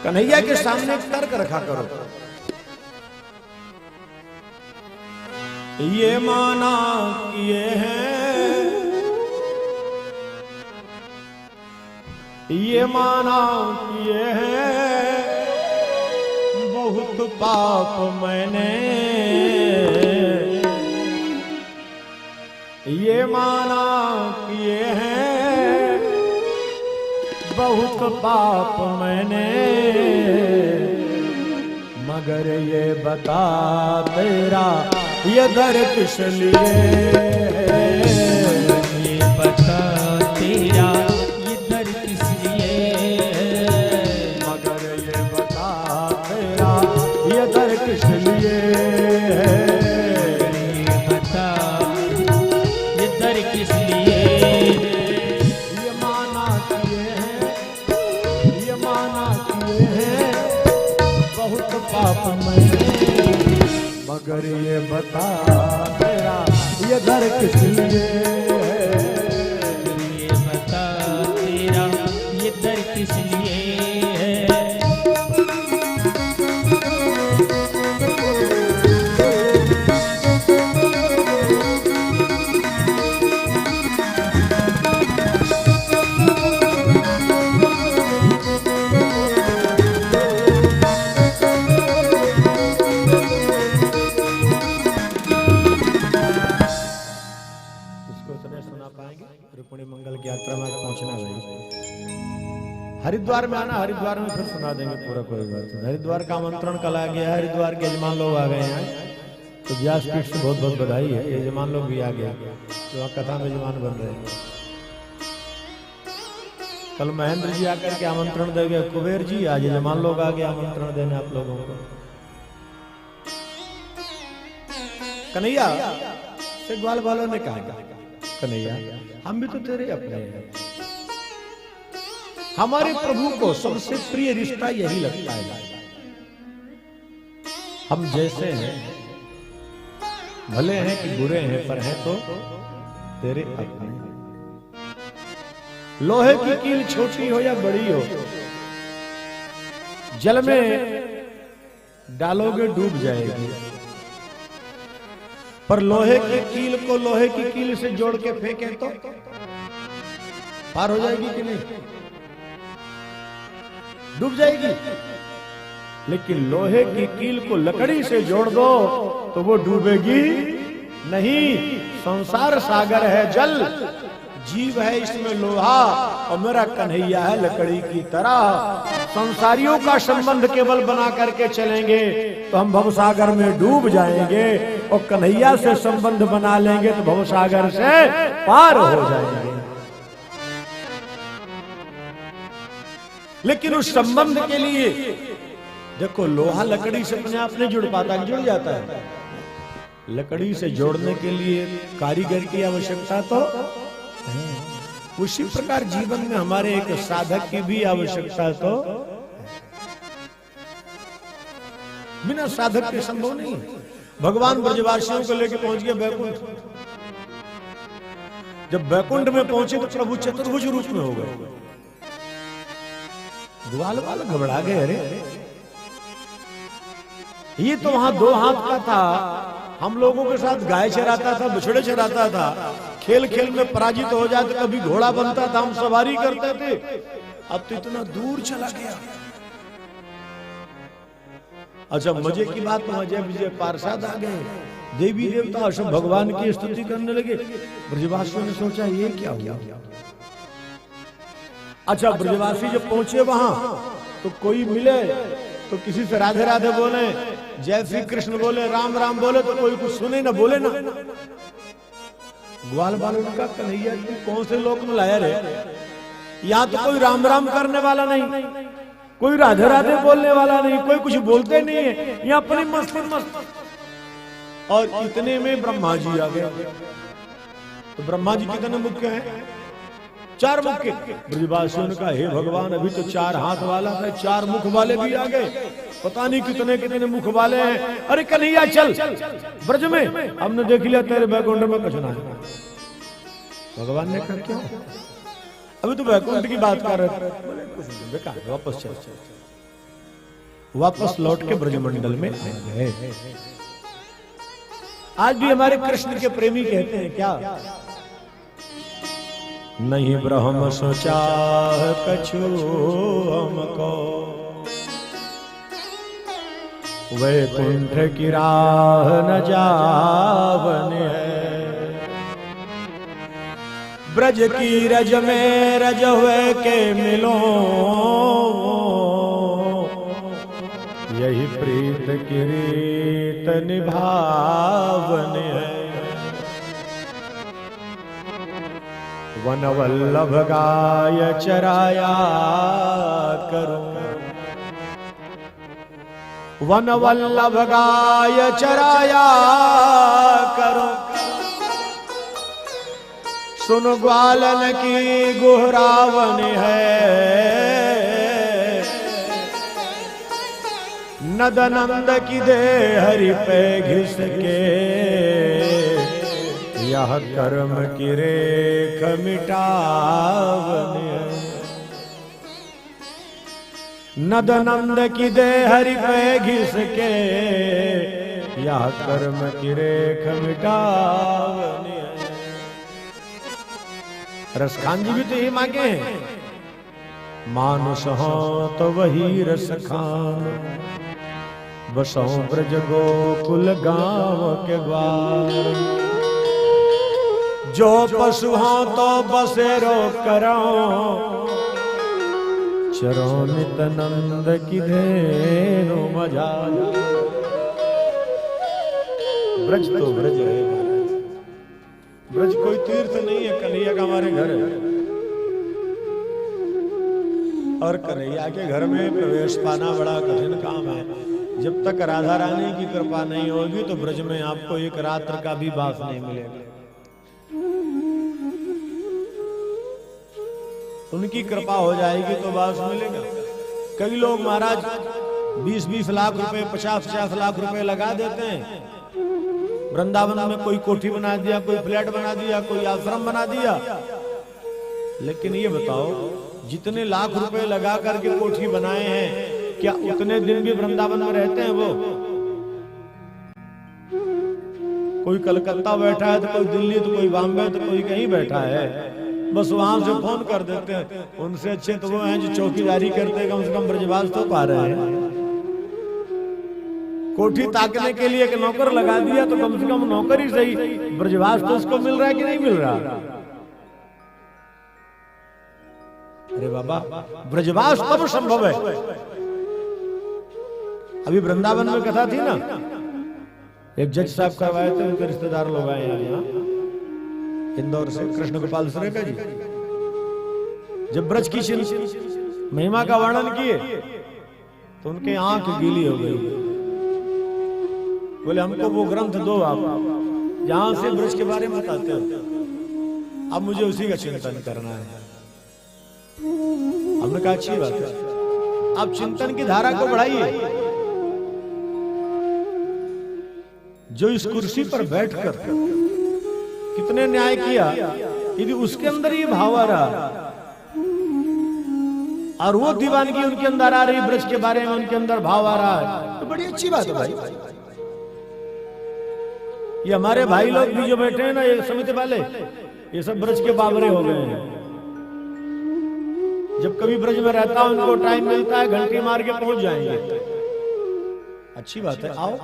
कन्हैया के सामने एक तर्क रखा करो, ये माना किए हैं, ये माना किए हैं, बहुत पाप मैंने, ये माना किए हैं, बहुत पाप मैंने, मगर ये बता तेरा ये दर किस लिए, ये बता तेरा ये दर किस लिए, मगर ये बता तेरा ये दर किस लिए, ये बता ये दर किस लिए, ये माना किए हैं, ये माना किए हैं, बहुत पाप मैंने, मगर ये बता तेरा ये दर किस लिए, ये बता तेरा ये दर किस लिए है। रुक्मिणी मंगल की यात्रा में पहुंचना भाई, हरिद्वार में आना, हरिद्वार में फिर सुना देंगे पूरा, कोई बात नहीं। हरिद्वार का आमंत्रण कल आ गया है, हरिद्वार के यजमान लोग आ गए हैं, तो व्यासपीठ से बहुत बहुत बधाई है, यजमान लोग भी आ गया, तो वहाँ कथा में यजमान बन रहे हैं। कल महेंद्र जी आकर के आमंत्रण दे गए, कुबेर जी आज यजमान लोग आ गए आमंत्रण देने आप लोगों को। कन्हैया से ग्वाल वालों ने कहा, कन्हैया हम भी तो तेरे अपने हैं, हमारे प्रभु को सबसे प्रिय रिश्ता यही लगता है, हम जैसे हैं भले हैं कि बुरे हैं, पर हैं तो तेरे अपने। लोहे की कील छोटी हो या बड़ी हो, जल में डालोगे डूब जाएगी, पर लोहे की कील को लोहे की कील से जोड़ के फेंके तो पार हो जाएगी कि नहीं, डूब जाएगी। लेकिन लोहे की कील को लकड़ी से जोड़ दो तो वो डूबेगी नहीं। संसार सागर है जल, जीव है इसमें लोहा, और मेरा कन्हैया है लकड़ी की तरह। संसारियों का संबंध केवल बना करके चलेंगे तो हम भवसागर में डूब जाएंगे, और कन्हैया से संबंध बना लेंगे तो भवसागर से पार हो जाएंगे। लेकिन उस संबंध के लिए देखो, लोहा लकड़ी से अपने आप नहीं जुड़ पाता, जुड़ जाता है। लकड़ी से जोड़ने के लिए कारीगर की आवश्यकता तो है। उसी प्रकार जीवन में हमारे एक साधक की भी आवश्यकता तो बिना साधक के संभव नहीं। भगवान ब्रजवासियों को लेकर पहुंच गए बैकुंठ। जब बैकुंठ में पहुंचे तो प्रभु चतुर्भुज रूप में हो गए। ग्वाल वाले घबरा गए, अरे ये तो वहां 2 हाथ का था, हम लोगों के साथ गाय चराता था, बछड़े चराता था, खेल खेल में पराजित हो जाए तो कभी घोड़ा बनता था, हम सवारी करते थे, अब तो इतना दूर चला गया। अच्छा मजे की बात, वहां जय विजय पार्षद आ गए, देवी देवता सब भगवान की स्तुति करने लगे। ब्रजवासियों ने सोचा ये क्या हुआ। अच्छा ब्रजवासी जब पहुंचे वहां तो कोई मिले तो किसी से राधे राधे बोले, जय श्री कृष्ण बोले, राम राम बोले, तो कोई कुछ सुने ना, बोले ना। ग्वाल बालों का कन्हैया तू कौन से लोक में लाया रे, यहाँ तो कोई राम राम करने वाला नहीं, कोई राधे राधे बोलने वाला नहीं, कोई कुछ बोलते नहीं है, यहाँ अपनी मस्ती मस्त। और इतने में ब्रह्मा जी आ गए। तो ब्रह्मा जी कितने मुख्य हैं, 4 मुख। ब्रजवासियों ने कहा हे भगवान, अभी तो 4 हाथ वाला था, 4 मुख वाले भी आ गए, पता नहीं कितने कितने मुख वाले हैं। अरे कन्हैया चल ब्रज में, हमने देख लिया तेरे बैकुंठ में कुछ ना है। भगवान ने कहा क्या, अभी तो बैकुंठ की बात कर रहे थे, बेकार वापस चल। वापस लौट के ब्रजमंडल में आ गए। आज भी हमारे कृष्ण के प्रेमी कहते हैं क्या, नहीं ब्रह्म सोचा कछु हमको, वैकुंठ की राह न जावन है, ब्रज की रज में रज हुए के मिलो, यही प्रीत की रीत निभावन है। वन वल्लभ गाय चराया करो, वन वल्लभ गाय चराया करो, सुन ग्वालन की गुहरावन है, नद नंद की दे हरि पे घिस के, यह कर्म की रेख मिटावन है, नद नंद की दे हरि पे घिस के, यह कर्म की रेख मिटावन है। रसखान जी भी तो यही मांगे हैं, मानुष हो तो वही रस खान, बसों ब्रज गोकुल गांव के ग्वाल, जो पशु हो तो बसेरो करो, चरो नित नंद की धेनु मजाल। ब्रज तो ब्रज है, ब्रज कोई तीर्थ नहीं है, कन्हैया का हमारे घर है, और कन्हैया के घर में प्रवेश पाना बड़ा कठिन काम है। जब तक राधा रानी की कृपा नहीं होगी तो ब्रज में आपको एक रात्र का भी वास नहीं मिलेगा। उनकी कृपा हो जाएगी तो वास मिलेगा। कई लोग महाराज 20-20 लाख रुपए 50-50 लाख रुपए लगा देते हैं, वृंदावन में कोई कोठी बना दिया, कोई फ्लैट बना दिया, कोई आश्रम बना दिया। लेकिन ये बताओ, जितने लाख रुपए लगा करके कोठी बनाए हैं, क्या उतने दिन भी वृंदावन में रहते हैं वो? कोई कलकत्ता बैठा है तो कोई दिल्ली, तो कोई बॉम्बे, तो कोई कहीं बैठा है, बस वहां से फोन कर देते हैं। उनसे अच्छे तो वो हैं जो चौकीदारी करते हैं, कम से कम ब्रजवास तो पा रहे हैं। कोठी ताकने के लिए एक नौकर लगा दिया तो कम से कम नौकर ही सही, ब्रजवास तो उसको मिल रहा है कि नहीं मिल रहा? अरे बाबा, ब्रजवास कब संभव है? अभी वृंदावन में कथा थी ना, एक जज साहब करवाए थे, उनके रिश्तेदार लोग आए हैं यहाँ इंदौर से, कृष्ण गोपाल सुरेखा जी। जब ब्रज की महिमा का वर्णन किए तो उनके आंख गीली हो गई। बोले हमको वो ग्रंथ दो आप जहां से ब्रज के बारे में बताते हो, अब मुझे उसी का चिंतन करना है। हमने कहा अच्छी बात है, आप चिंतन की धारा को बढ़ाइए। जो इस कुर्सी पर बैठकर कितने न्याय किया, यदि उसके अंदर ये भाव आ रहा और वो दीवानगी उनके अंदर आ रही, ब्रज के बारे में उनके अंदर भाव आ रहा है, तो बड़ी अच्छी बात है भाई। ये हमारे भाई लोग भी जो बैठे हैं ना, ये समिति वाले, ये सब ब्रज के बाबरे हो गए हैं। जब कभी ब्रज में रहता है, उनको टाइम मिलता है, घंटी मार के पहुंच जाएंगे। अच्छी बात है, आओ।